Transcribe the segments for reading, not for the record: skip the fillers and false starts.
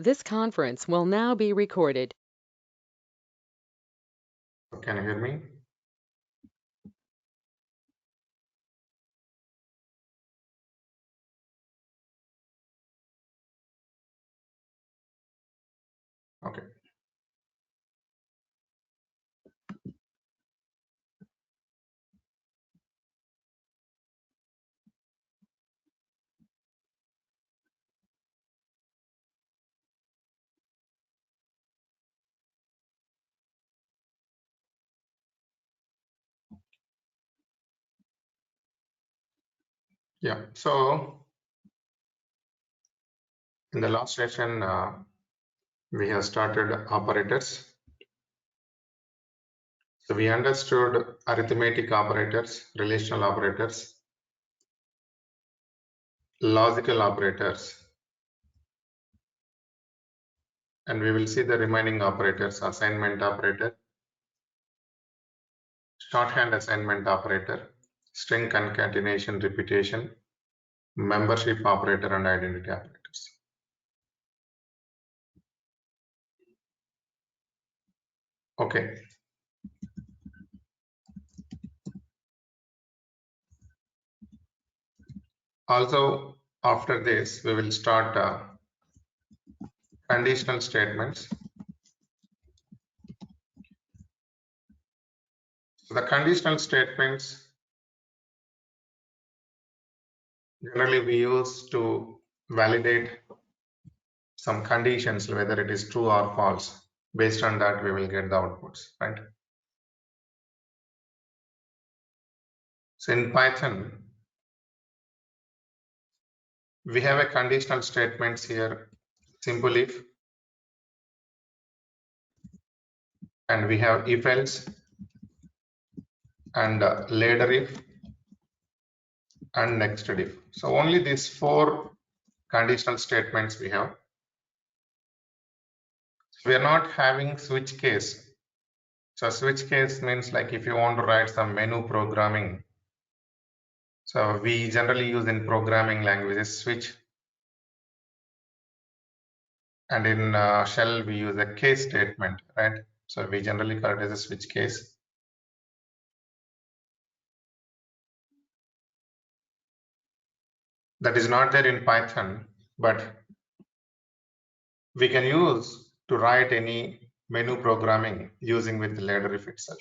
This conference will now be recorded. Can you hear me? Okay. Yeah. So in the last session, we have started operators. So we understood arithmetic operators, relational operators, logical operators, and we will see the remaining operators: assignment operator, shorthand assignment operator, string concatenation repetition, membership operator, and identity operators. Okay. Also, after this, we will start conditional statements. So the conditional statements generally we use to validate some conditions, whether it is true or false. Based on that, we will get the outputs, right? So in Python, we have a conditional statements here, simple if, and we have if else, and later if, and next if. So only these four conditional statements we have. We are not having switch case. So switch case means like if you want to write some menu programming. So we generally use in programming languages switch, and in shell we use a case statement, right? So we generally call it as a switch case. That is not there in Python, but we can use to write any menu programming using with later if itself.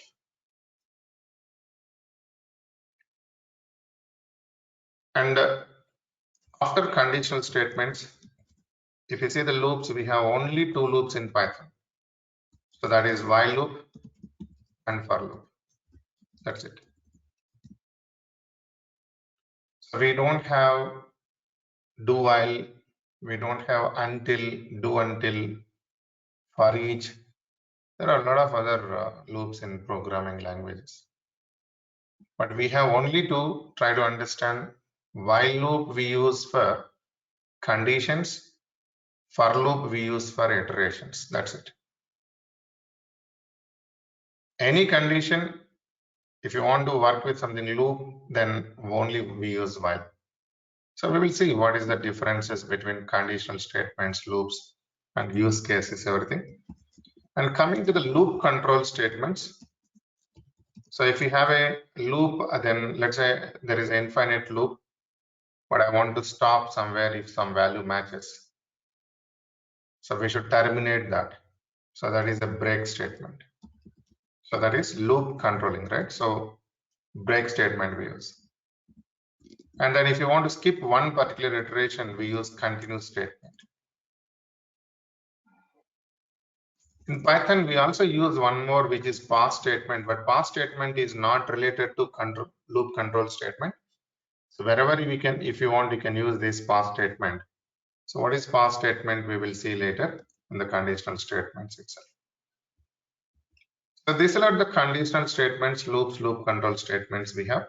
And after conditional statements, if you see the loops, we have only two loops in Python. So that is while loop and for loop. That's it. So we don't have do while, we don't have until, do until, for each. There are a lot of other loops in programming languages. But we have only to try to understand while loop we use for conditions, for loop we use for iterations. That's it. Any condition, if you want to work with something loop, then only we use while. So we will see what is the differences between conditional statements, loops, and use cases, everything. And coming to the loop control statements. So if you have a loop, then let's say there is an infinite loop, but I want to stop somewhere if some value matches. So we should terminate that. So that is a break statement. So that is loop controlling, right? So break statement we use. And then if you want to skip one particular iteration, we use continue statement. In Python, we also use one more, which is pass statement, but pass statement is not related to loop control statement. So wherever we can, if you want, you can use this pass statement. So what is pass statement? We will see later in the conditional statements itself. So these are the conditional statements, loops, loop control statements we have.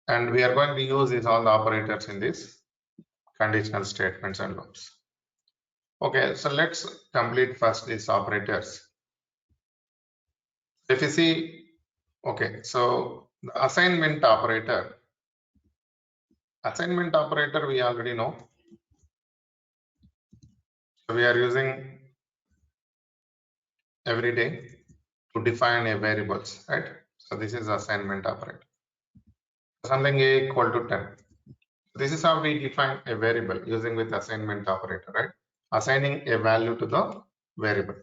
And we are going to use these all the operators in this conditional statements and loops. Okay, so let's complete first these operators. If you see, okay, so the assignment operator we already know. So we are using every day to define a variables, right? So this is assignment operator. Something a equal to 10. This is how we define a variable using with assignment operator, right? Assigning a value to the variable.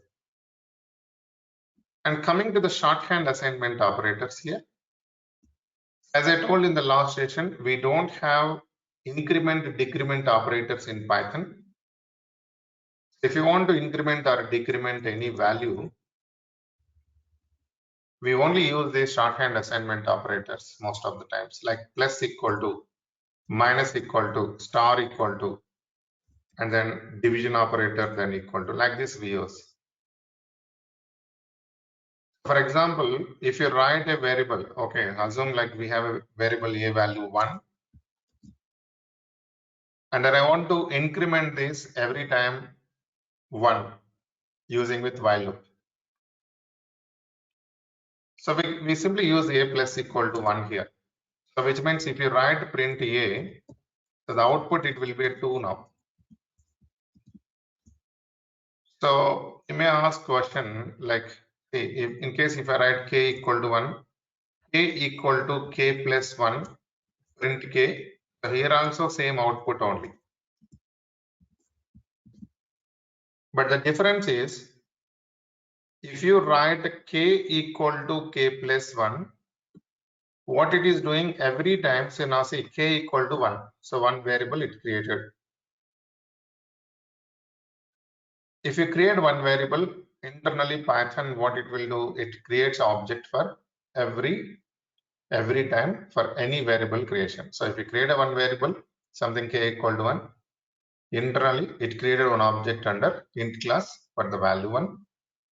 And coming to the shorthand assignment operators here, as I told in the last session, we don't have increment decrement operators in Python. If you want to increment or decrement any value, we only use these shorthand assignment operators most of the times, like plus equal to, minus equal to, star equal to, and then division operator then equal to, like this we use. For example, if you write a variable, okay, assume like we have a variable a value 1, and then I want to increment this every time 1 using with while loop. So we simply use a plus equal to 1 here. So which means if you write print a, so the output it will be a 2 now. So you may ask question like, if, in case if I write k equal to 1, k equal to k plus 1, print k. So here also same output only. But the difference is, if you write k equal to k plus 1, what it is doing every time, so now say k equal to 1. So one variable it created. If you create one variable, internally Python, what it will do, it creates object for every time for any variable creation. So if you create a one variable, something k equal to 1, internally it created one object under int class for the value 1,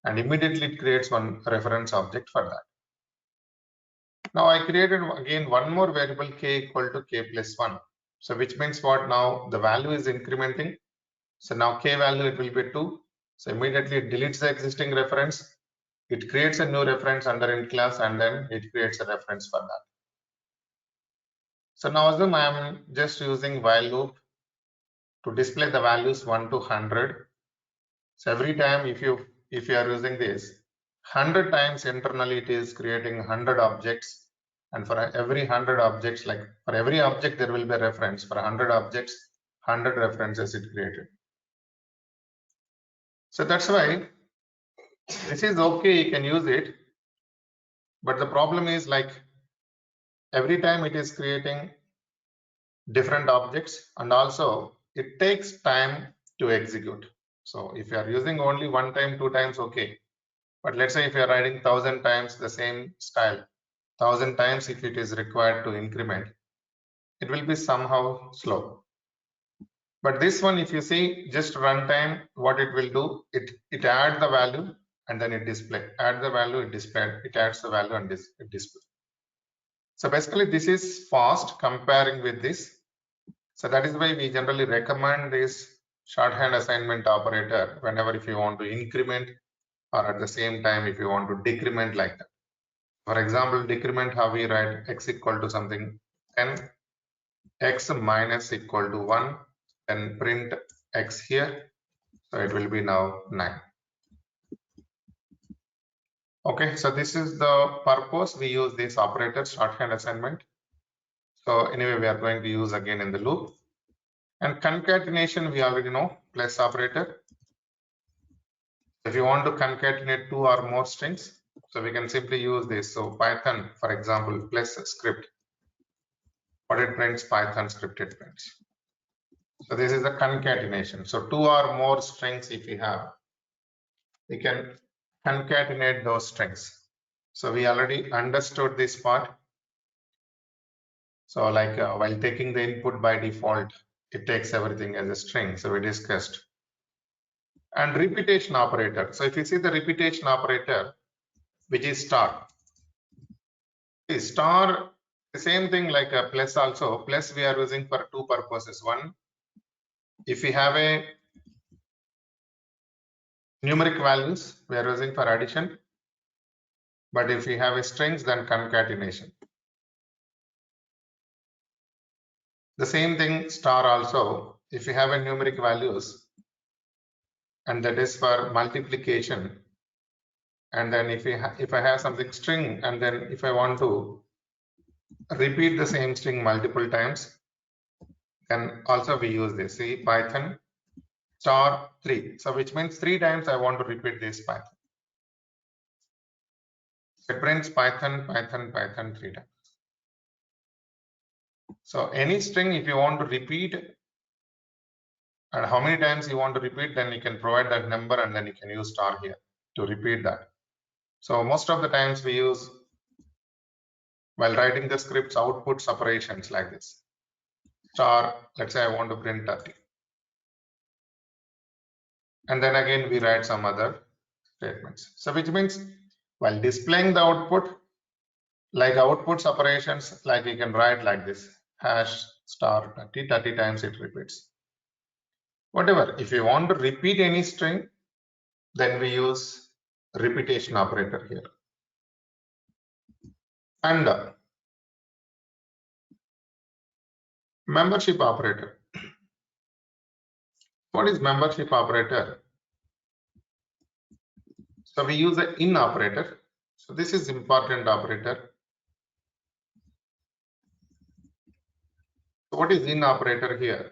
and immediately it creates one reference object for that. Now I created again one more variable k equal to k plus 1. So which means what, now the value is incrementing. So now k value it will be 2. So immediately it deletes the existing reference. It creates a new reference under int class, and then it creates a reference for that. So now assume I am just using while loop to display the values 1 to 100. So every time if you are using this 100 times, internally it is creating 100 objects, and for every 100 objects, like for every object there will be a reference. For 100 objects, 100 references it created. So that's why this is okay, you can use it, but the problem is like every time it is creating different objects, and also it takes time to execute. So if you are using only one time, two times, okay. But let's say if you are writing 1000 times the same style, 1000 times if it is required to increment, it will be somehow slow. But this one, if you see just runtime, what it will do, it adds the value and then it display. Add the value, it display. It adds the value and it display. So basically this is fast comparing with this. So that is why we generally recommend this shorthand assignment operator whenever if you want to increment, or at the same time if you want to decrement like that. For example, decrement, how we write x equal to something 10, x minus equal to 1, then print x here. So it will be now 9. Okay, so this is the purpose we use this operator shorthand assignment. So anyway, we are going to use again in the loop. And concatenation, we already know, plus operator. If you want to concatenate two or more strings, so we can simply use this. So Python, for example, plus script. What it prints, Python script it prints. So this is the concatenation. So two or more strings if you have, we can concatenate those strings. So we already understood this part. So like while taking the input by default, it takes everything as a string. So we discussed. And repetition operator. So if you see the repetition operator, which is star. Star, the same thing like a plus also. Plus we are using for two purposes. One, if we have a numeric values, we are using for addition. But if we have a strings, then concatenation. The same thing star also. If you have a numeric values, and that is for multiplication. And then if I have something string, and then if I want to repeat the same string multiple times, then also we use this. See, Python star 3. So which means 3 times I want to repeat this Python. It prints Python, Python, Python 3 times. So any string, if you want to repeat, and how many times you want to repeat, then you can provide that number, and then you can use star here to repeat that. So most of the times we use, while writing the scripts, output separations like this. Star, let's say I want to print 30. And then again we write some other statements. So which means while displaying the output, like output separations, like you can write like this, hash star 30 times it repeats. Whatever, if you want to repeat any string, then we use repetition operator here. And membership operator. What is membership operator? So we use the in operator. So this is important operator. So what is in operator here?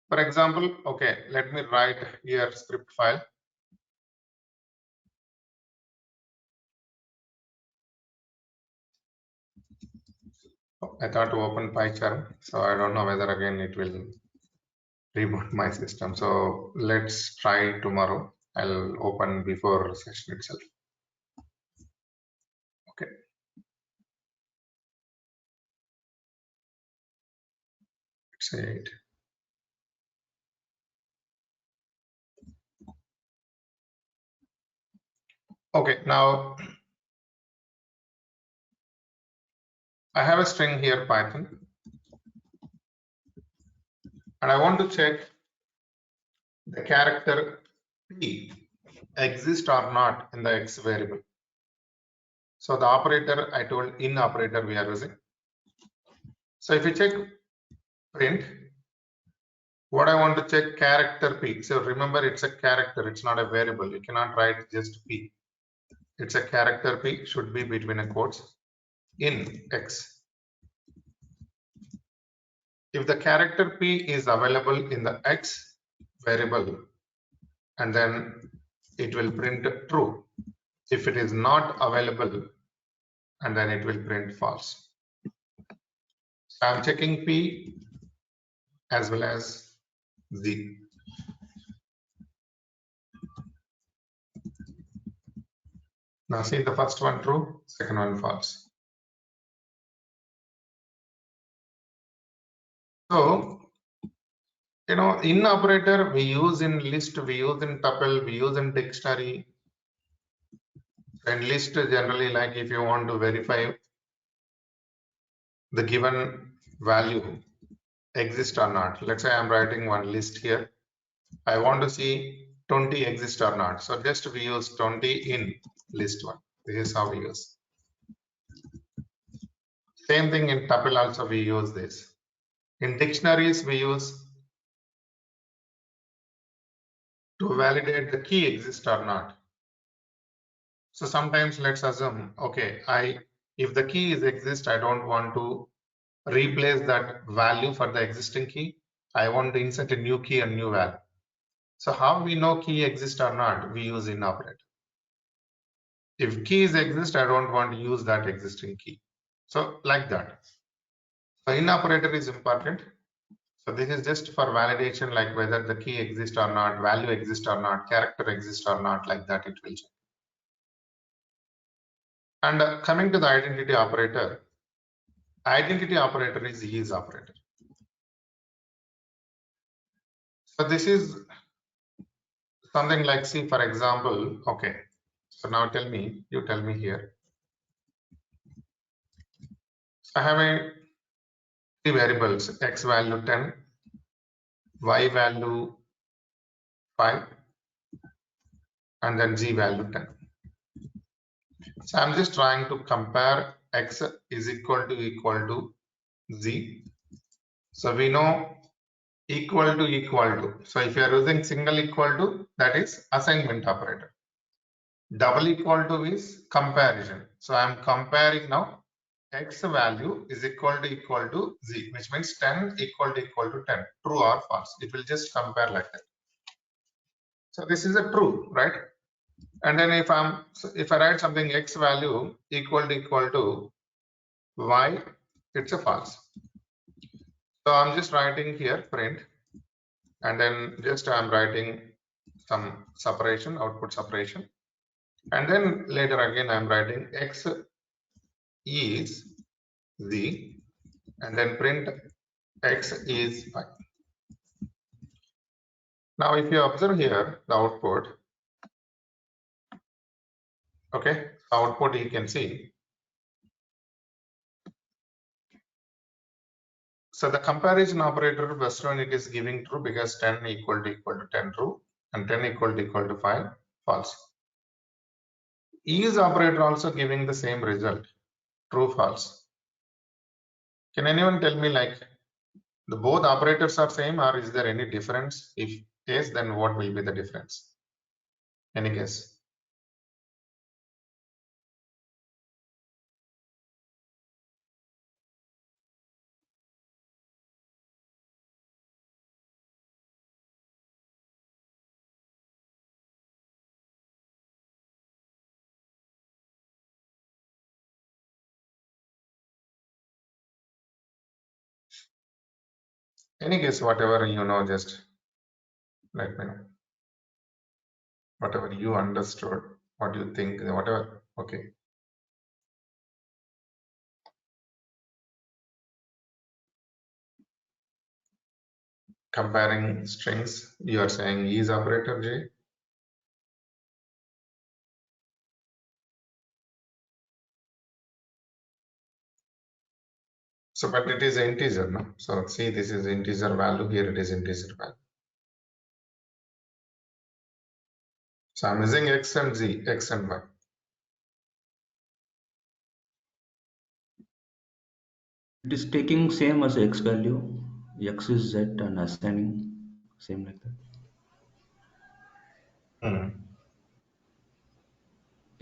For example, okay, let me write here script file. I thought to open PyCharm, so I don't know whether again it will reboot my system. So let's try tomorrow. I'll open before session itself. Okay. Let's say it. Okay, now I have a string here, Python, and I want to check the character P exists or not in the X variable. So the operator I told in operator we are using. So if you check print, what I want to check character P. So remember, it's a character, it's not a variable. You cannot write just P. It's a character P, should be between a quotes in X. If the character P is available in the X variable, and then it will print true. If it is not available, and then it will print false. So I'm checking P as well as Z. Now see, the first one true, second one false. So, in operator we use in list, we use in tuple, we use in dictionary. And list generally, like if you want to verify the given value exists or not. Let's say I'm writing one list here. I want to see 20 exist or not. So just we use 20 in list one. This is how we use. Same thing in tuple also we use this. In dictionaries we use to validate the key exists or not. So sometimes let's assume, okay, if the key is exist, I don't want to replace that value for the existing key. I want to insert a new key and new value. So how we know key exists or not? We use in operator. If keys exist, I don't want to use that existing key. So like that. So in operator is important. So this is just for validation, like whether the key exists or not, value exists or not, character exists or not, like that it will check. And coming to the identity operator is operator. So this is something like, see, for example, okay. So now you tell me here. So I have three variables, x value 10, y value 5, and then z value 10. So I'm just trying to compare x is equal to z. So we know equal to. So if you are using single equal to, that is assignment operator. Double equal to is comparison. So I am comparing now x value is equal to z, which means 10 equal to 10, true or false. It will just compare like that. So this is a true, right? And then if I write something x value equal to y, it's a false. So I'm just writing here print, and then just I'm writing some separation, output separation, and then later again I'm writing x is z, and then print x is y. Now if you observe here the output, okay, output you can see. So the comparison operator, first one, it is giving true because 10 equal to 10 true, and 10 equal to 5 false. Is operator also giving the same result, true false. Can anyone tell me, like, the both operators are same, or is there any difference? If yes, then what will be the difference? Any guess? Any guess? Whatever you know, just let me know. Whatever you understood, what you think, whatever. Okay. Comparing strings, you are saying is operator, J? So, but it is integer, no? So see, this is integer value, here it is integer value. So I'm using x and z, x and y. It is taking same as x value, x is z, and assigning same like that.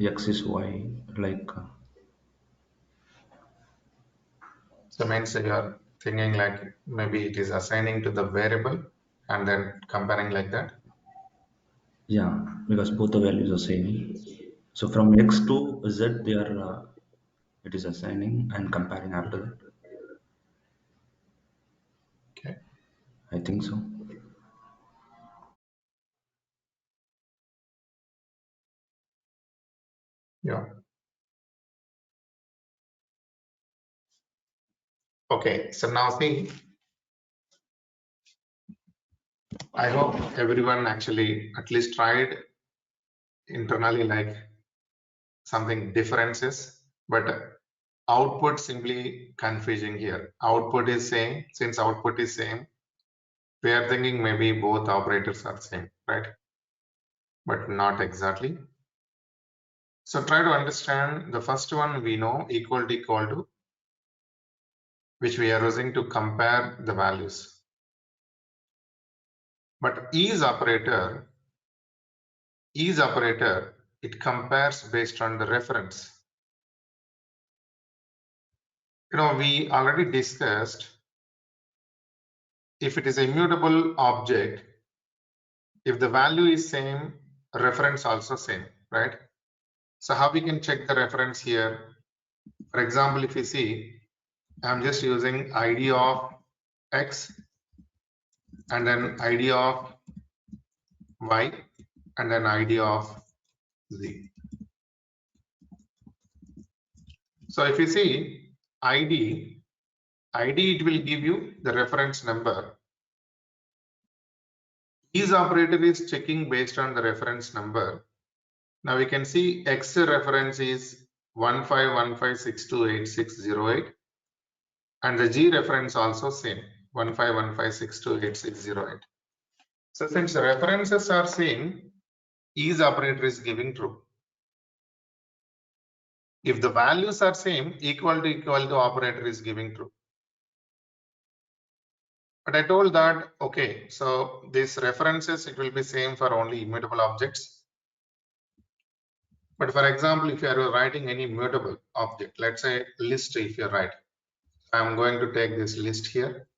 X is y, like So means you are thinking like maybe it is assigning to the variable and then comparing like that. yeah, because both the values are same. So from x to z, they are it is assigning and comparing after that. Okay. I think so. Yeah. Okay. So now see, I hope everyone actually at least tried internally like something differences, but output simply confusing here. Output is same. Since output is same, we are thinking maybe both operators are same, right? But not exactly. So try to understand the first one we know equal to, which we are using to compare the values. But is operator, it compares based on the reference. You know, we already discussed if it is a immutable object, if the value is same, reference also same, right? So how we can check the reference here? For example, if you see, I'm just using ID of X and then ID of Y and then ID of Z. So if you see ID, it will give you the reference number. Is operator is checking based on the reference number. Now we can see X reference is 1515628608 and the G reference also same 1515628608. So since the references are same, is operator is giving true. If the values are same, equal to operator is giving true. But I told that, okay, so these references, it will be same for only immutable objects. But for example, if you are writing any mutable object, let's say list, if you write, I'm going to take this list here.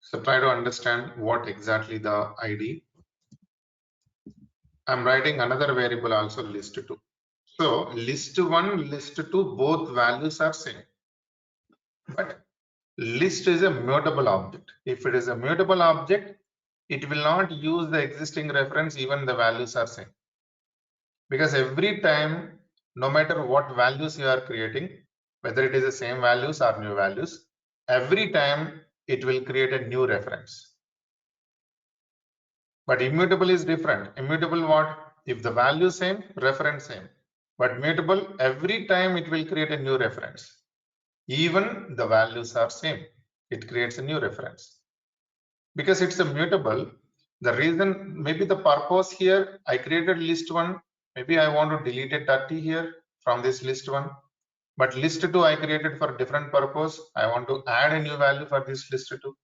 So try to understand what exactly the ID. I'm writing another variable also list2. So list1, list2, both values are same. But list is a mutable object. If it is a mutable object, it will not use the existing reference even the values are same. Because every time, no matter what values you are creating, whether it is the same values or new values, every time it will create a new reference. But immutable is different. Immutable what? If the value same, reference same. But mutable, every time it will create a new reference. Even the values are same. It creates a new reference. Because it's a mutable, the reason, maybe the purpose here, I created list 1. Maybe I want to delete a 30 here from this list 1. But list 2 I created for different purpose. I want to add a new value for this list 2.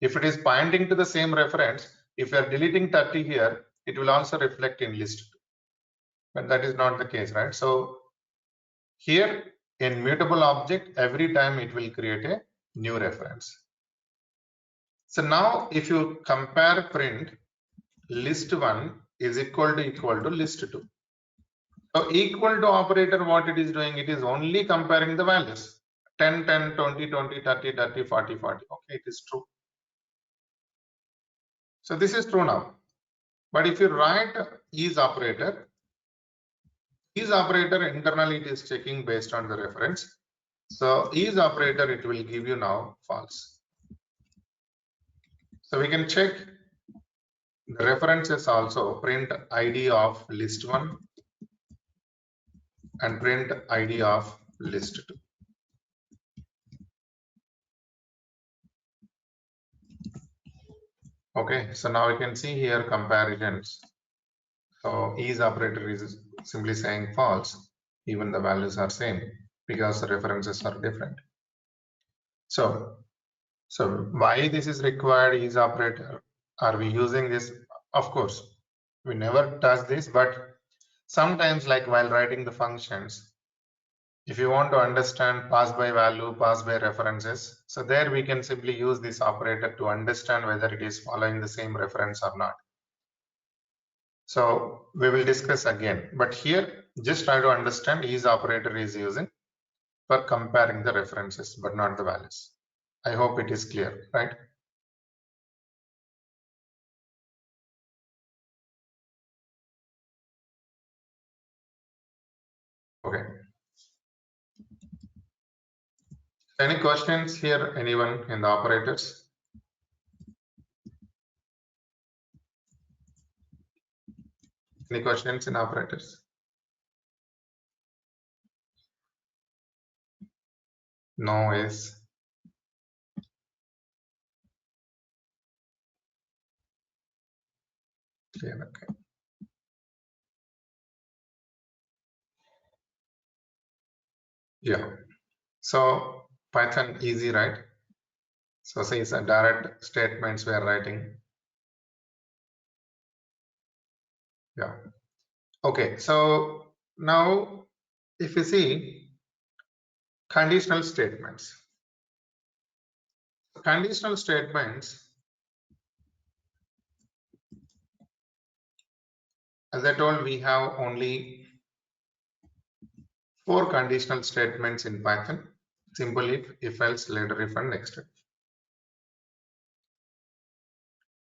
If it is pointing to the same reference, if you are deleting 30 here, it will also reflect in list 2. But that is not the case, right? So here in mutable object, every time it will create a new reference. So now if you compare print list1 is equal to list2. So equal to operator, what it is doing, it is only comparing the values 10, 10, 20, 20, 30, 30, 40, 40. Okay, it is true. So this is true now. But if you write is operator internally it is checking based on the reference. So is operator, it will give you now false. So we can check the references also, print ID of list1 and print ID of list2. Okay, so now we can see here comparisons. So is operator is simply saying false, even the values are same because the references are different. So why this is required is operator? Are we using this? Of course, we never touch this, but sometimes like while writing the functions, if you want to understand pass by value, pass by references, so there we can simply use this operator to understand whether it is following the same reference or not. So we will discuss again, but here just try to understand is operator is using for comparing the references, but not the values. I hope it is clear, right? Okay. Any questions here? Anyone in the operators? Any questions in operators? No is. Clear. Okay. Yeah. So Python easy, right? So say it's a direct statements we are writing. Yeah. Okay. So now if you see conditional statements. Conditional statements, as I told, we have only 4 conditional statements in Python. Simple if else, later if, and next if.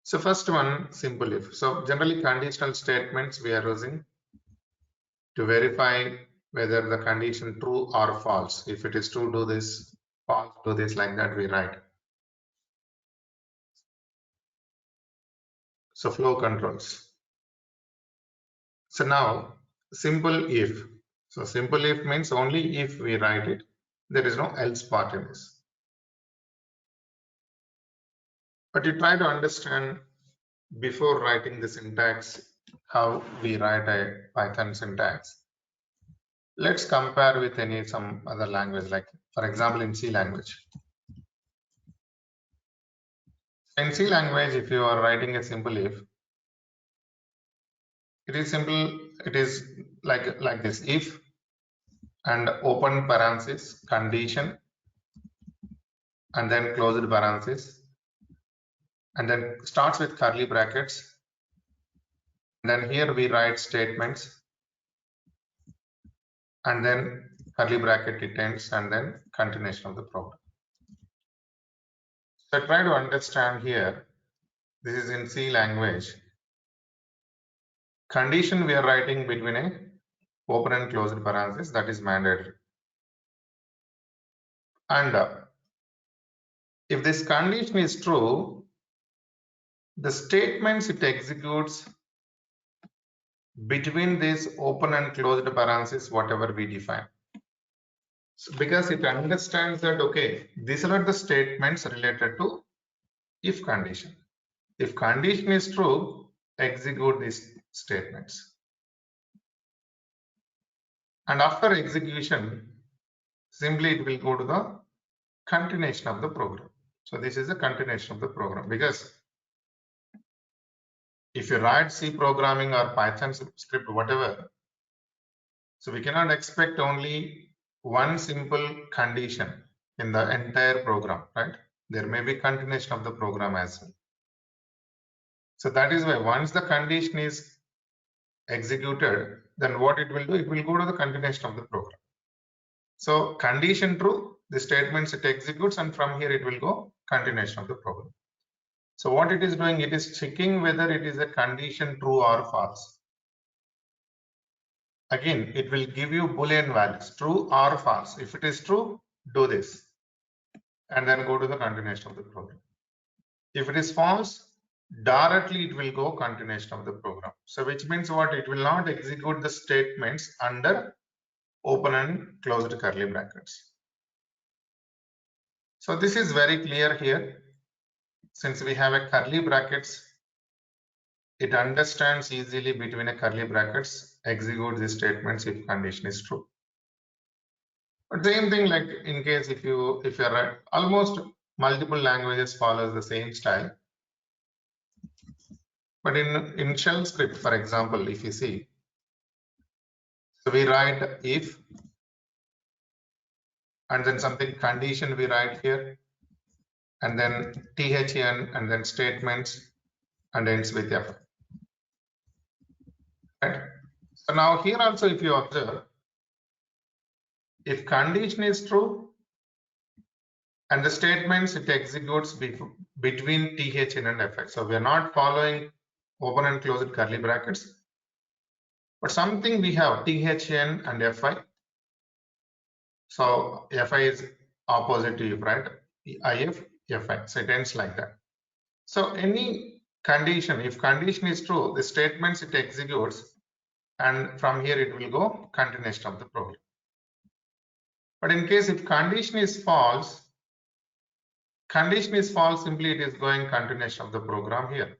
So first one, simple if. So generally conditional statements we are using to verify whether the condition true or false. If it is true, do this, false, do this, like that we write. So flow controls. So now simple if. So simple if means only if we write it. There is no else part in this. But you try to understand before writing the syntax, how we write a Python syntax. Let's compare with some other language, like for example in C language. In C language, if you are writing a simple if, it is simple. It is like this: if and open parenthesis condition and then closed parenthesis and then starts with curly brackets. Then here we write statements and then curly bracket it ends and then continuation of the program. So try to understand here. This is in C language. Condition we are writing between a open and closed parenthesis, that is mandatory. And if this condition is true, the statements it executes between this open and closed parenthesis, whatever we define. So because it understands that, okay, these are the statements related to if condition. If condition is true, execute these statements. And after execution, simply it will go to the continuation of the program. So this is the continuation of the program, because if you write C programming or Python script, whatever, so we cannot expect only one simple condition in the entire program, right? There may be continuation of the program as well. So that is why once the condition is executed, then what it will do, it will go to the continuation of the program. So condition true, the statements it executes, and from here it will go continuation of the program. So what it is doing, it is checking whether it is a condition true or false. Again, it will give you Boolean values, true or false. If it is true, do this and then go to the continuation of the program. If it is false, directly it will go continuation of the program. So which means what? It will not execute the statements under open and closed curly brackets. So this is very clear here. Since we have a curly brackets, it understands easily between a curly brackets, execute the statements if condition is true. But same thing, like in case if you're almost multiple languages follows the same style. But in shell script, for example, if you see, so we write if and then something condition we write here, and then THN and then statements and ends with F. Right? So now here also, if you observe, if condition is true and the statements it executes between THN and FX. So we are not following open and closed curly brackets, but something we have THN and FI. So FI is opposite to if, right? IF, FI. So it ends like that. So any condition, if condition is true, the statements it executes, and from here it will go continuation of the program. But in case if condition is false, simply it is going continuation of the program here.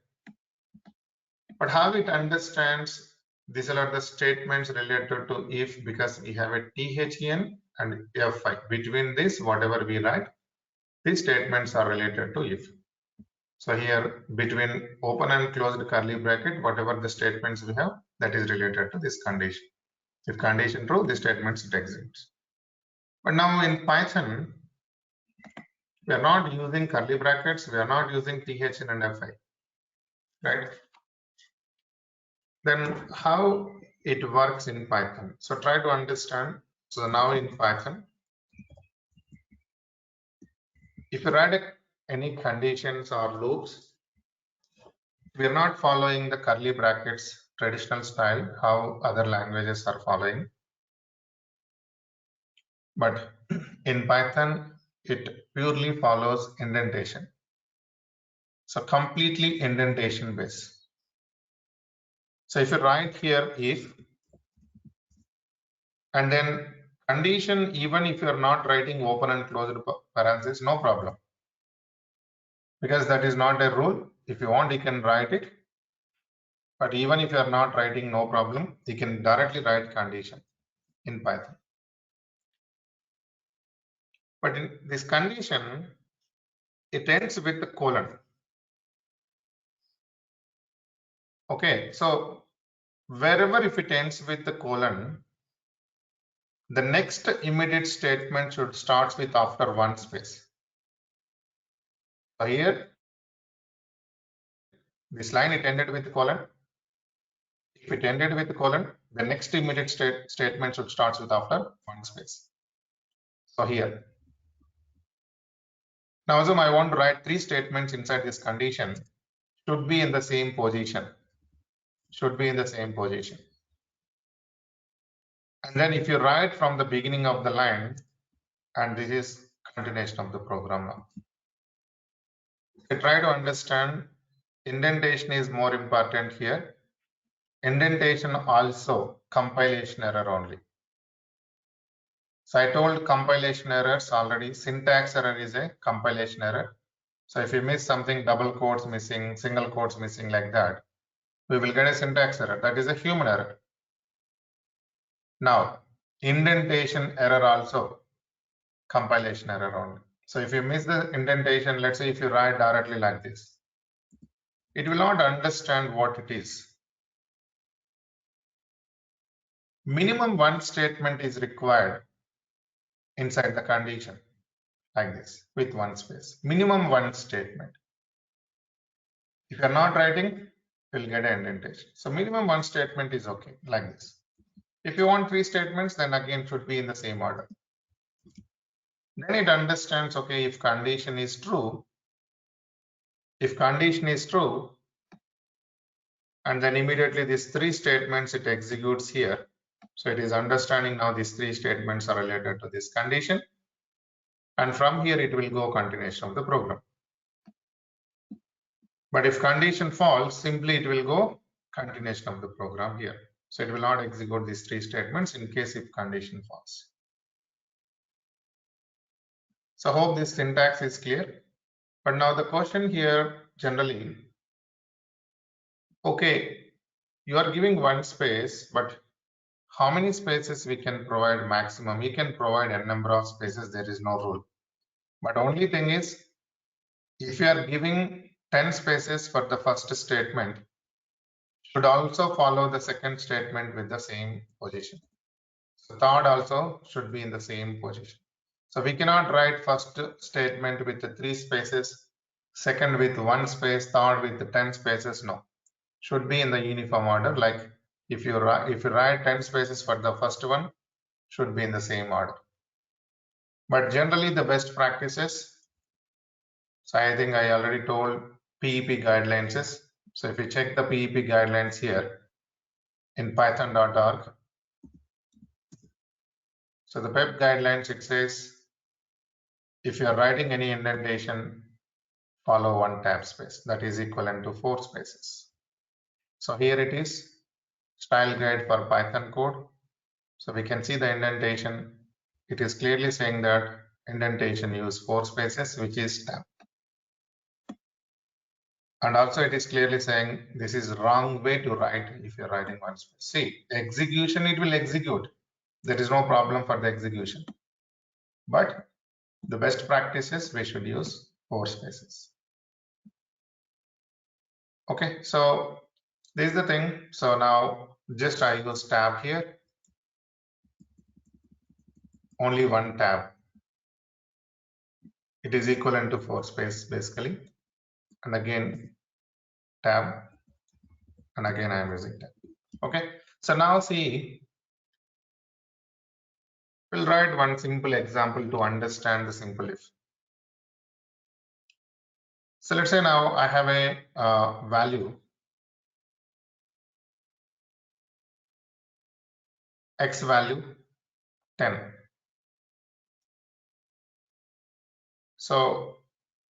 But how it understands, these are the statements related to if, because we have a THN and FI. Between this, whatever we write, these statements are related to if. So here between open and closed curly bracket, whatever the statements we have, that is related to this condition. If condition true, the statements it executes. But now in Python, we are not using curly brackets, we are not using THN and FI, right? Then how it works in Python? So try to understand. So now in Python, if you write any conditions or loops, we are not following the curly brackets traditional style, how other languages are following. But in Python, it purely follows indentation. So completely indentation based. So if you write here if, and then condition, even if you are not writing open and closed parentheses, no problem. Because that is not a rule. If you want, you can write it. But even if you are not writing, no problem. You can directly write condition in Python. But in this condition, it ends with the colon. Okay, so wherever if it ends with the colon, the next immediate statement should start with after one space. So here, this line it ended with colon. If it ended with colon, the next immediate statement should start with after one space. So here, now assume I want to write three statements inside this condition, should be in the same position. Should be in the same position. And then if you write from the beginning of the line, and this is continuation of the program now. I try to understand indentation is more important here. Indentation also compilation error only. So I told compilation errors already. Syntax error is a compilation error. So if you miss something, double quotes missing, single quotes missing like that, we will get a syntax error. That is a human error. Now, indentation error also compilation error only. So if you miss the indentation, let's say if you write directly like this, it will not understand what it is. Minimum one statement is required inside the condition like this with one space. Minimum one statement. If you are not writing, you'll get an indentation. So minimum one statement is okay like this. If you want three statements, then again should be in the same order. Then it understands, okay, if condition is true, and then immediately these three statements it executes here. So it is understanding now these three statements are related to this condition. And from here it will go continuation of the program. But if condition false, simply it will go continuation of the program here. So it will not execute these three statements in case if condition false. So hope this syntax is clear. But now the question here generally, okay, you are giving one space, but how many spaces we can provide maximum? We can provide n number of spaces, there is no rule. But only thing is, if you are giving 10 spaces for the first statement, should also follow the second statement with the same position. So third also should be in the same position. So we cannot write first statement with the 3 spaces, second with 1 space, third with the 10 spaces. No, should be in the uniform order. Like if you write 10 spaces for the first one, should be in the same order. But generally the best practices, so I think I already told PEP guidelines is, so if you check the PEP guidelines here in python.org, so the PEP guidelines, it says if you are writing any indentation, follow one tab space, that is equivalent to 4 spaces. So here it is, style guide for Python code. So we can see the indentation. It is clearly saying that indentation use 4 spaces, which is tab. And also it is clearly saying this is wrong way to write if you're writing one space. See, execution, it will execute. There is no problem for the execution. But the best practice is we should use 4 spaces. Okay, so this is the thing. So now just I use tab here. Only one tab. It is equivalent to 4 space basically. And again tab. And again I am using tab. Okay, so now see, we'll write one simple example to understand the simple if. So let's say now I have a value x value 10. So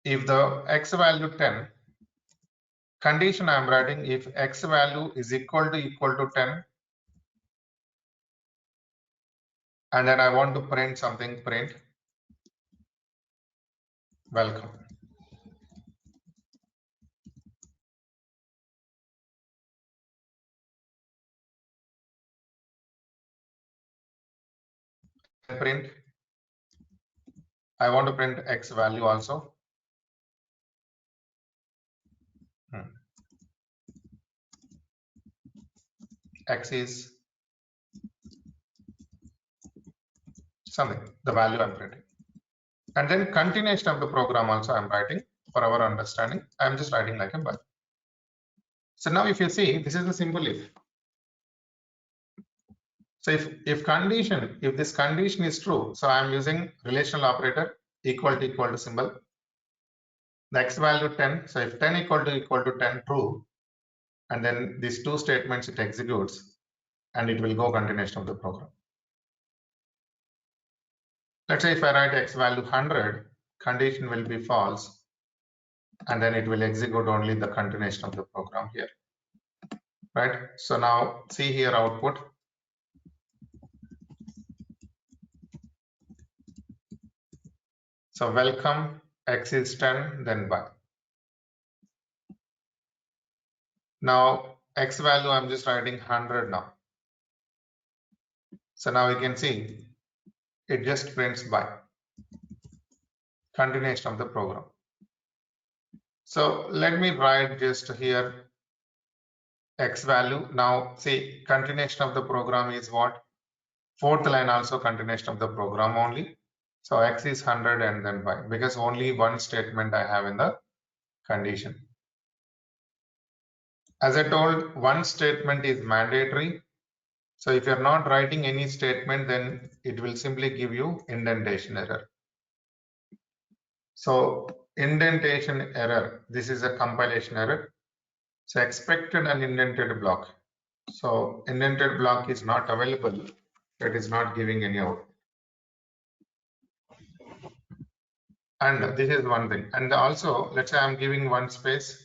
if the x value 10, condition I am writing if x value is equal to 10, and then I want to print something, print welcome. Print, I want to print x value also. x is something, the value I'm writing. And then continuation of the program also I'm writing for our understanding. I'm just writing like a but. So now if you see, this is a simple if. So if condition, if this condition is true, so I'm using relational operator equal to symbol. The x value 10. So if 10 equal to 10 true, and then these two statements it executes and it will go continuation of the program. Let's say if I write x value 100, condition will be false, and then it will execute only the continuation of the program here, right? So now see here output. So welcome, x is 10, then by. Now x value I'm just writing 100 now. So now you can see it just prints by, continuation of the program. So let me write just here x value. Now see, continuation of the program is what? Fourth line also continuation of the program only. So x is 100 and then by, because only one statement I have in the condition. As I told, one statement is mandatory. So if you're not writing any statement, then it will simply give you indentation error. So indentation error, this is a compilation error. So expected an indented block. So indented block is not available. That is not giving any output. And this is one thing. And also, let's say I'm giving one space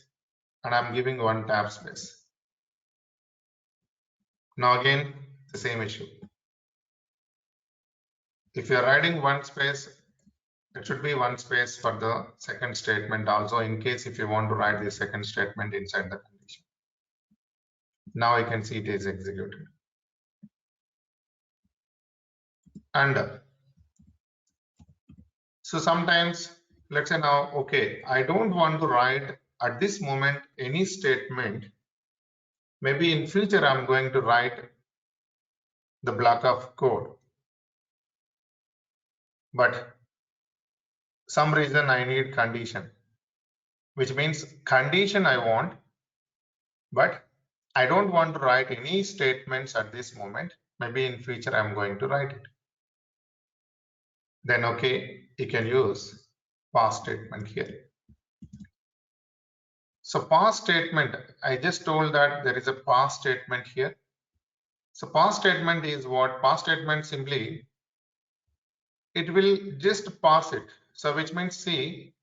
and I'm giving one tab space. Now again, the same issue. If you're writing one space, it should be one space for the second statement also, in case if you want to write the second statement inside the condition. Now I can see it is executed. And so sometimes, let's say now, okay, I don't want to write at this moment any statement. Maybe in future I'm going to write the block of code, but some reason I need condition, which means condition I want, but I don't want to write any statements at this moment. Maybe in future I'm going to write it. Then okay, you can use pass statement here. So pass statement, I just told that there is a pass statement here. So pass statement is what? Pass statement simply, it will just pass it. So which means, see,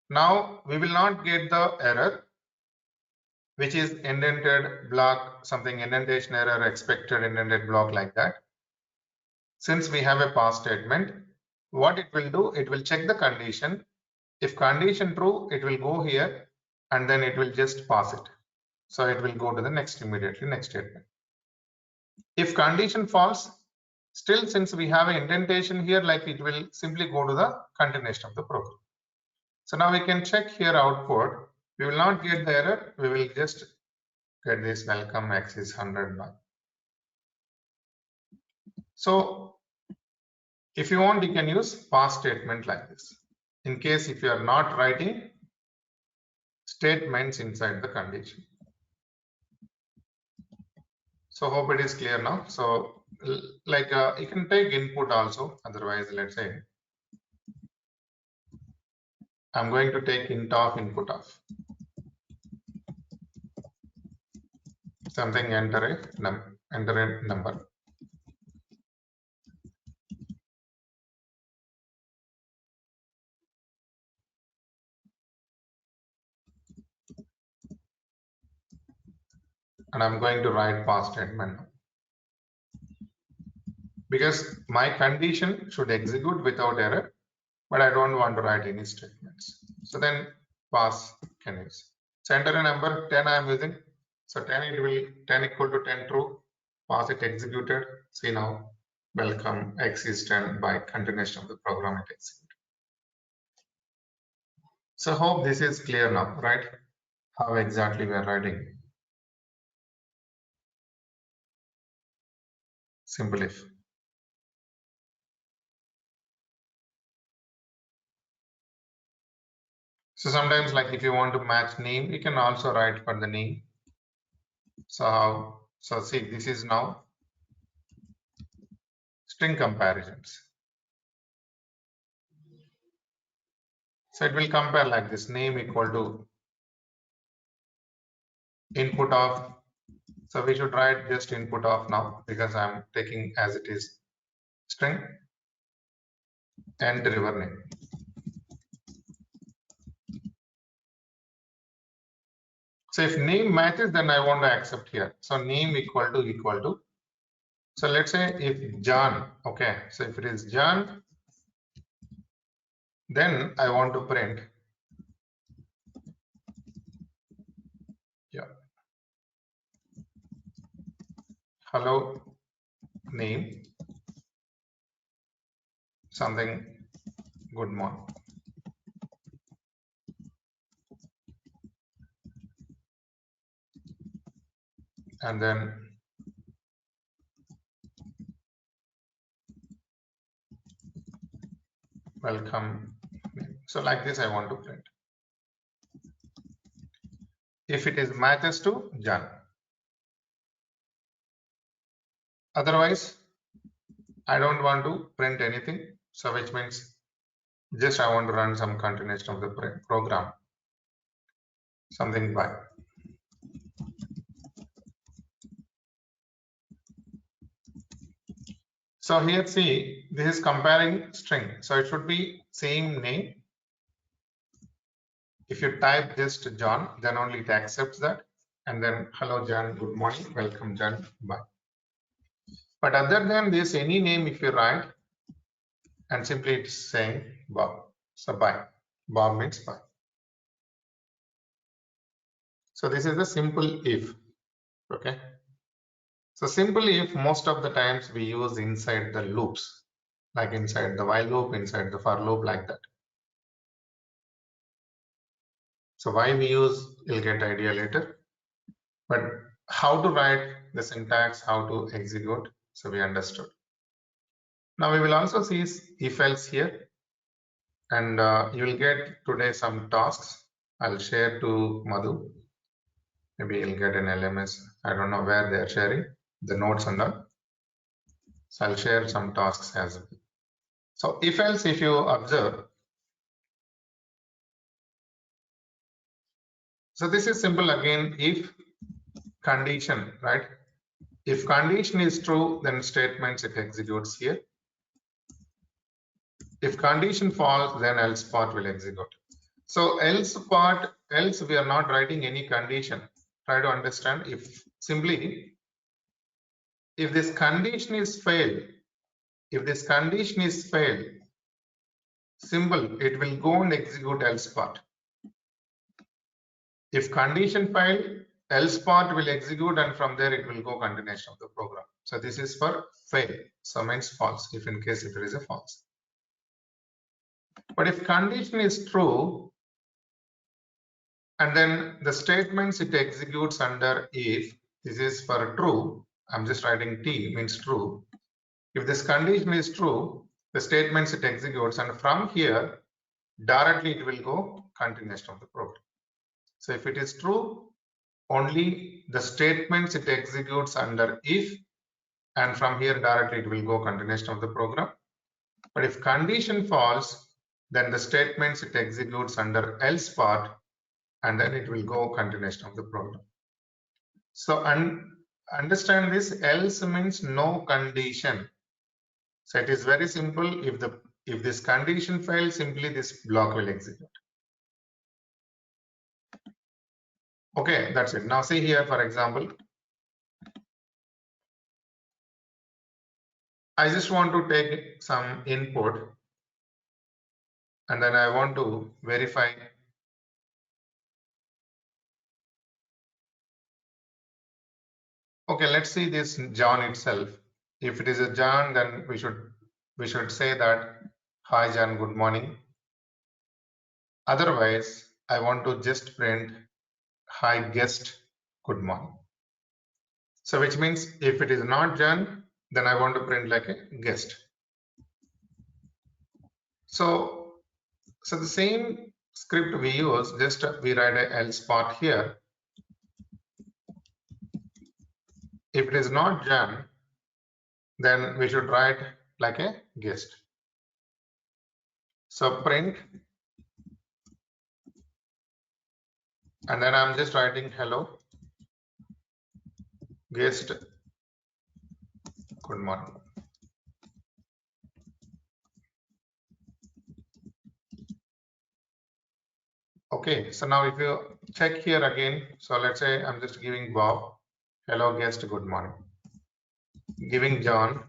now we will not get the error, which is indented block, something indentation error, expected indented block, like that. Since we have a pass statement, what it will do, it will check the condition. If condition true, it will go here and then it will just pass it. So it will go to the next immediately, next statement. If condition false, still since we have an indentation here, like it will simply go to the continuation of the program. So now we can check here output. We will not get the error. We will just get this welcome x is 100 by. So if you want, you can use pass statement like this. In case if you are not writing statements inside the condition. So hope it is clear now. So like you can take input also. Otherwise, let's say I'm going to take int of input of something, enter a number. And I'm going to write pass statement now. Because my condition should execute without error, but I don't want to write any statements. So then pass can use. So enter a number 10 I am using. So 10, it will 10 equal to 10 true. Pass it executed. See now, welcome x is 10 by continuation of the program it executed. So hope this is clear now, right? How exactly we are writing. Simple if. So sometimes, like if you want to match name, you can also write for the name. So see, this is now string comparisons. So it will compare like this: name equal to input of. So we should write just input of now because I'm taking as it is string and river name. So if name matches, then I want to accept here. So name equal to. So let's say if John, okay. So if it is John, then I want to print, yeah, hello name, something good morning. And then welcome name. So like this I want to print. If it is matches to John. Otherwise, I don't want to print anything. So which means just I want to run some continuation of the program. Something by. So here see, this is comparing string. So it should be same name. If you type just John, then only it accepts that. And then hello John, good morning, welcome John, bye. But other than this, any name if you write and simply it's saying Bob. So bye. Bob means bye. So this is the simple if. Okay. So simple if most of the times we use inside the loops, like inside the while loop, inside the for loop, like that. So why we use, you'll get idea later. But how to write the syntax, how to execute, so we understood. Now we will also see if else here, and you will get today some tasks. I'll share to Madhu. Maybe you'll get an LMS. I don't know where they are sharing the notes and all. So I'll share some tasks as well. So if else, if you observe, so this is simple again. If condition, right? If condition is true, then statements it executes here. If condition false, then else part will execute. So else part, else we are not writing any condition. Try to understand. If simply, if this condition is fail, if this condition is fail, simple, it will go and execute else part. If condition fail, else part will execute and from there it will go continuation of the program. So this is for fail. So means false, if in case if it is a false. But if condition is true, and then the statements it executes under if, this is for true, I'm just writing T means true. If this condition is true, the statements it executes, and from here directly it will go continuation of the program. So if it is true, only the statements it executes under if, and from here directly it will go continuation of the program. But if condition false, then the statements it executes under else part, and then it will go continuation of the program. So understand this, else means no condition. So it is very simple. If this condition fails, simply this block will execute. Okay, that's it. Now see here, for example, I just want to take some input and then I want to verify. Okay, let's see this John itself. If it is a John, then we should say that hi John, good morning. Otherwise, I want to just print hi guest, good morning. So which means if it is not John, then I want to print like a guest. So the same script we use, just we write a else part here. If it is not Jan, then we should write like a guest. So print, and then I'm just writing hello guest, good morning. Okay, so now if you check here again, so let's say I'm just giving Bob, hello guest, good morning. Giving John,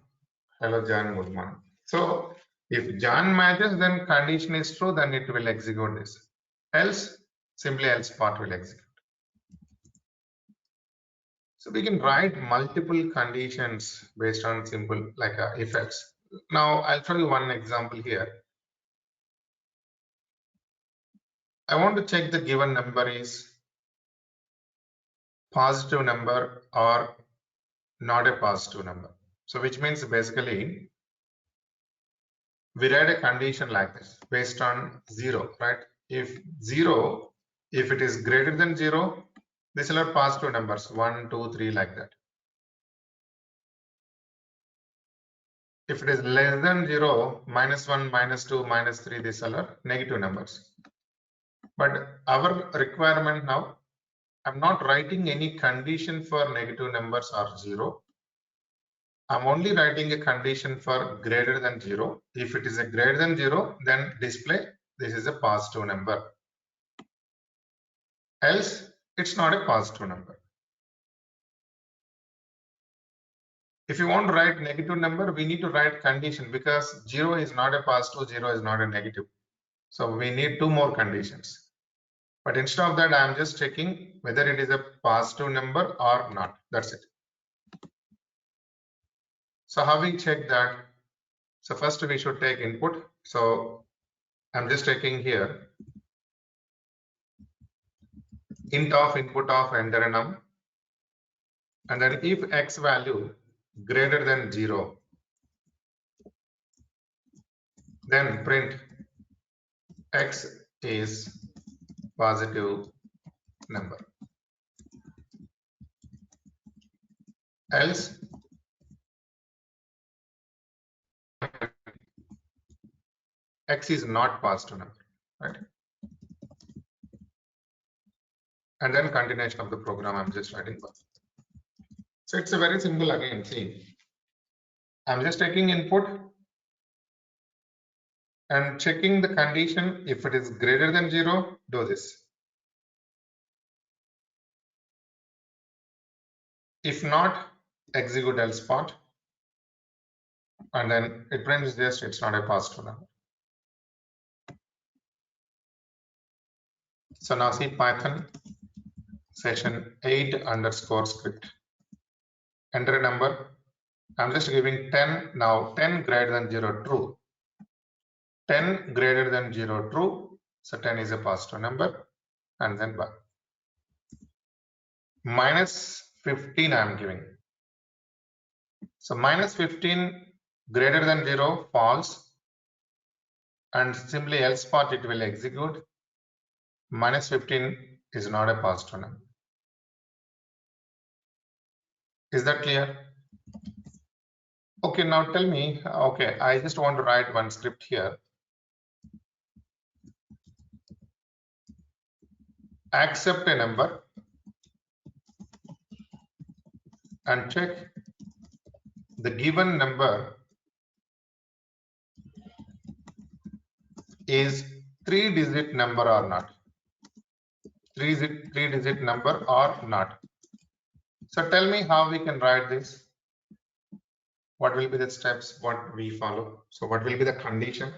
hello John, good morning. So if John matches, then condition is true, then it will execute this. Else, simply else part will execute. So we can write multiple conditions based on simple like if else. Now I'll show you one example here. I want to check the given number is positive number or not a positive number. So which means basically we write a condition like this based on 0, right? If 0, if it is greater than 0, these are positive numbers 1, 2, 3 like that. If it is less than 0, -1, -2, -3, these are negative numbers. But our requirement now, I'm not writing any condition for negative numbers or 0. I'm only writing a condition for greater than 0. If it is a greater than 0, then display this is a positive number. Else, it's not a positive number. If you want to write negative number, we need to write condition because 0 is not a positive, 0 is not a negative. So we need 2 more conditions. But instead of that, I'm just checking whether it is a positive number or not. That's it. So how we check that? So first we should take input. So I'm just taking here int of input of enter a num, and then if x value greater than 0, then print x is positive number. Else x is not positive number, right? And then continuation of the program I'm just writing for. So it's a very simple again. See, I'm just taking input and checking the condition. If it is greater than 0, do this. If not, execute else part, and then it prints just it's not a positive number. So now see Python session 8 underscore script. Enter a number. I'm just giving 10. Now 10 greater than 0 true. 10 greater than 0 true. So 10 is a positive number, and then back. -15 I'm giving. So -15 greater than 0 false, and simply else part it will execute. -15 is not a positive number. Is that clear? Okay, now tell me, okay, I just want to write one script here. Accept a number and check the given number is 3-digit number or not. 3-digit number or not. So tell me how we can write this. What will be the steps what we follow? So what will be the condition?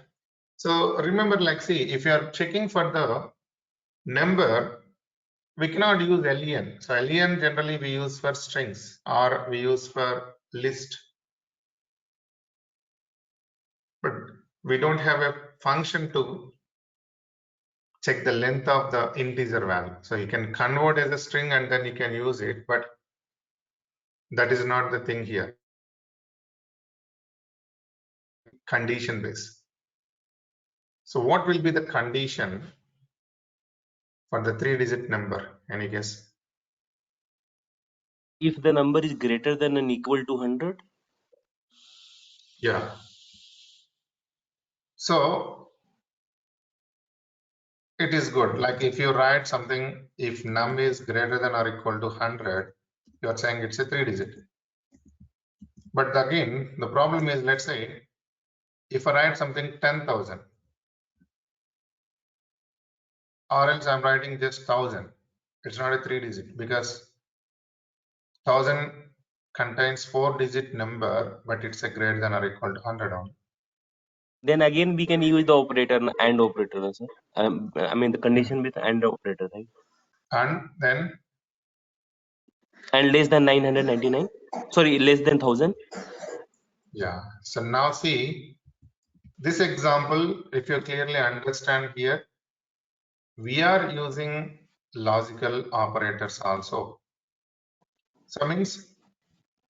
So remember, like, see, if you are checking for the number, we cannot use len. So len generally we use for strings or we use for list, but we don't have a function to check the length of the integer value. So you can convert as a string and then you can use it, but that is not the thing here. condition based. So what will be the condition for the 3-digit number? Any guess? If the number is greater than and equal to 100, Yeah. So it is good. Like if you write something, if num is greater than or equal to 100, you are saying it's a 3-digit. But again, the problem is, let's say, if I write something 10,000, or else I'm writing just 1,000, it's not a 3-digit because 1,000 contains 4-digit number, but it's a greater than or equal to 100 only. then again we can use the operator and operator, sir. I mean the condition with and operator, right? And then, And less than 999. Sorry, less than 1000. yeah. So now see, this example, if you clearly understand here, we are using logical operators also. So means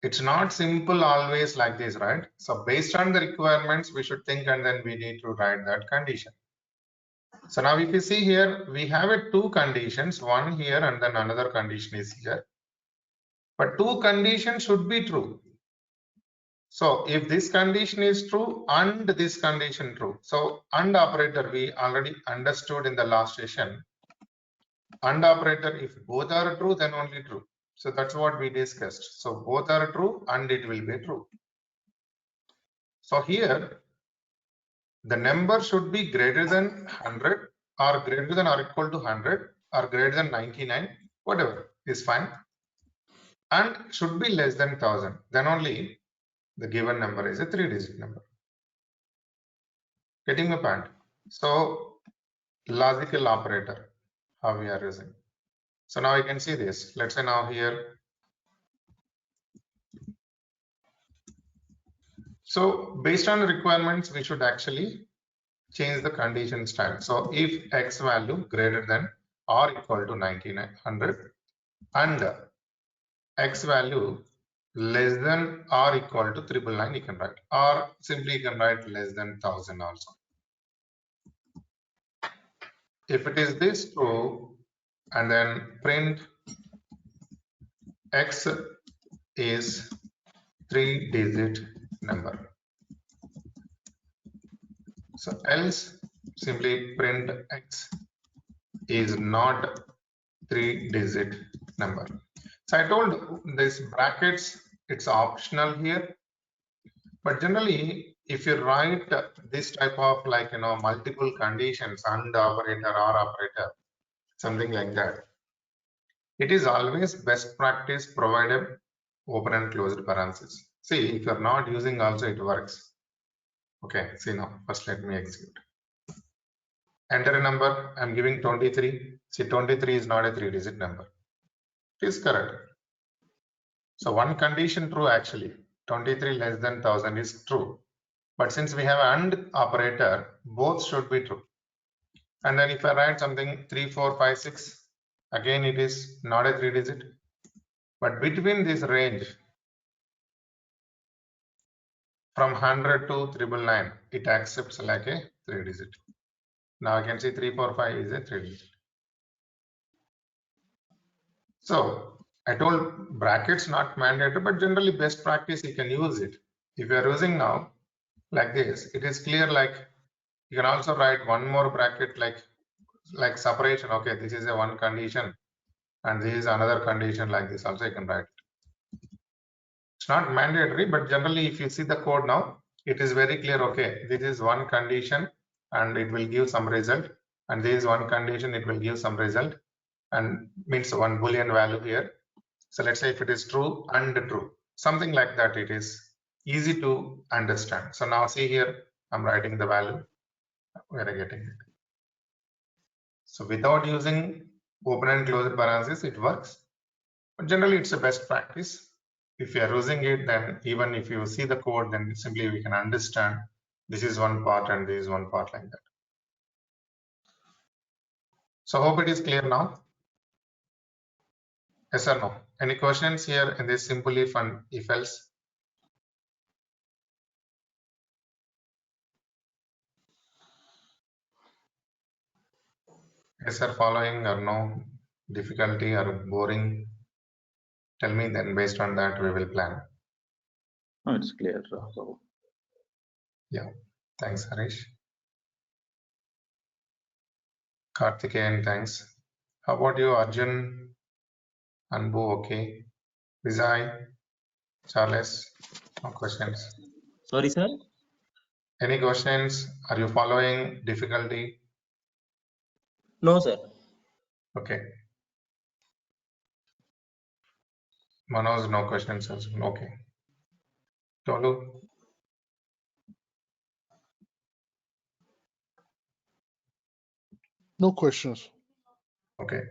it's not simple always like this, right? So based on the requirements, we should think and then we need to write that condition. So now if you see here, we have two conditions, one here and then another condition is here. But two conditions should be true. So if this condition is true and this condition true. So AND operator we already understood in the last session. AND operator, if both are true, then only true. So that's what we discussed. So both are true and it will be true. So here the number should be greater than 100 or greater than or equal to 100 or greater than 99, whatever is fine, and should be less than 1,000. Then only the given number is a 3-digit number. Getting the point? So logical operator, how we are using. So now you can see this. Let's say now here. So based on the requirements, we should actually change the condition style. So if x value greater than or equal to 9900 and x value less than or equal to 999, you can write, or simply you can write less than 1,000 also. If it is this true, and then print x is 3-digit number. So else simply print x is not 3-digit number. So I told this brackets, it's optional here, but generally if you write this type of multiple conditions, AND operator or operator, something like that, it is always best practice provided open and closed parentheses. See, if you're not using also it works. Okay, see now, first let me execute. Enter a number, I'm giving 23. See, 23 is not a 3-digit number. It is correct. So one condition true actually, 23 less than 1,000 is true. But since we have AND operator, both should be true. And then if I write something 3, 4, 5, 6, again it is not a 3-digit. But between this range, from 100 to 999, it accepts like a 3-digit. Now I can see 3, 4, 5 is a 3-digit. So I told brackets not mandatory, but generally best practice you can use it. If you are using now like this, it is clear, like you can also write one more bracket like separation. Okay, this is a one condition and this is another condition, like this also you can write. It's not mandatory, but generally if you see the code now, it is very clear. Okay, this is one condition and it will give some result, and this is one condition, it will give some result, and means one boolean value here. So let's say if it is true and true, something like that, it is easy to understand. So now see here, I'm writing the value, we are getting it. So without using open and closed parentheses, it works. But generally it's a best practice. If you are using it, then even if you see the code, then simply we can understand this is one part and this is one part, like that. So hope it is clear now. Yes or no? Any questions here in this simple if and if else? guys are following or no? Difficulty or boring? Tell me, then based on that we will plan. No, it's clear, Babu. Yeah. Thanks, Harish. Karthikeyan, thanks. How about you, Arjun? Anbu, okay. Vijay, Charles, no questions. Sorry, sir. Any questions? Are you following difficulty? No, sir. Okay. Manoj, no questions also. Okay. Tolu, No questions. okay.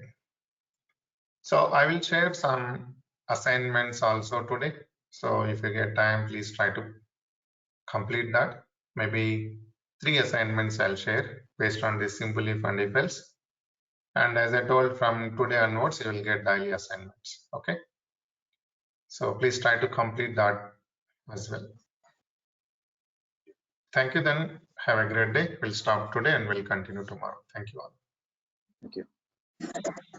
So I will share some assignments also today. So if you get time, please try to complete that. Maybe 3 assignments I'll share based on this simple if and if else. And as I told, from today onwards, you will get daily assignments. Okay. So please try to complete that as well. Thank you then. Have a great day. We'll stop today and we'll continue tomorrow. Thank you all. Thank you.